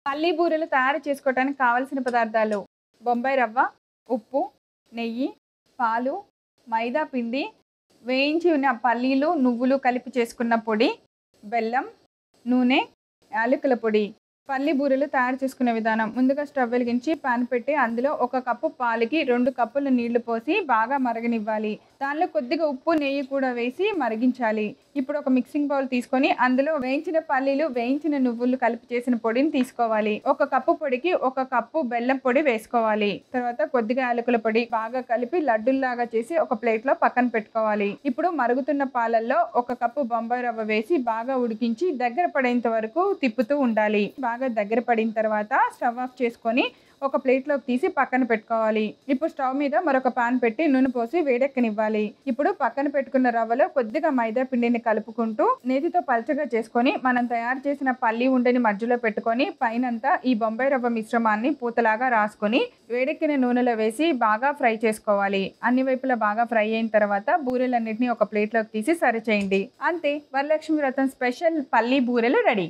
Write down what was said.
పల్లి బూరెలు తయారు చేసుకోవడానికి కావలసిన పదార్థాలు: బొంబాయి రవ్వ, ఉప్పు, నెయ్యి, పాలు, మైదా పిండి, వేయించి ఉన్న పల్లీలు, నువ్వులు కలిపి చేసుకున్న పొడి, బెల్లం, నూనె, యాలకుల పొడి. పల్లి బూరెలు తయారు చేసుకునే విధానం: ముందుగా స్టవ్ వెలిగించి పాన్ పెట్టి అందులో 1 కప్పు పాలకి 2 కప్పుల నీళ్లు పోసి బాగా మరగనివ్వాలి. దానిలో కొద్దిగా ఉప్పు, నెయ్యి కూడా వేసి మరిగించాలి. ఇప్పుడు ఒక మిక్సింగ్ బౌల్ తీసుకొని అందులో వేయించిన పల్లీలు, వేయించిన నువ్వులు కలిపి చేసిన పొడిని తీసుకోవాలి. 1 కప్పు పొడికి 1 కప్పు బెల్లం పొడి వేసుకోవాలి. తర్వాత కొద్దిగా యాలకుల పొడి బాగా కలిపి లడ్డూల్లాగా చేసి ఒక ప్లేట్లో పక్కన పెట్టుకోవాలి. ఇప్పుడు మరుగుతున్న పాలల్లో 1 కప్పు బొంబాయి రవ్వ వేసి బాగా ఉడికించి దగ్గర పడేంత వరకు తిప్పుతూ ఉండాలి. బాగా దగ్గర పడిన తర్వాత స్టవ్ ఆఫ్ చేసుకొని ఒక ప్లేట్లోకి తీసి పక్కన పెట్టుకోవాలి. ఇప్పుడు స్టవ్ మీద మరొక పాన్ పెట్టి నూనె పోసి వేడెక్కనివ్వాలి. ఇప్పుడు పక్కన పెట్టుకున్న రవ్వలో కొద్దిగా మైదా పిండిని కలుపుకుంటూ నేతితో పల్చగా చేసుకొని మనం తయారు చేసిన పల్లి ఉండని మధ్యలో పెట్టుకొని పైనంతా ఈ బొంబాయి రవ్వ మిశ్రమాన్ని పూతలాగా రాసుకొని వేడెక్కిన నూనెలో వేసి బాగా ఫ్రై చేసుకోవాలి. అన్ని వైపులా బాగా ఫ్రై అయిన తర్వాత బూరెలన్నింటినీ ఒక ప్లేట్లోకి తీసి సర్వ్ చేయండి. అంతే, వరలక్ష్మి వ్రతం స్పెషల్ పల్లి బూరెలు రెడీ.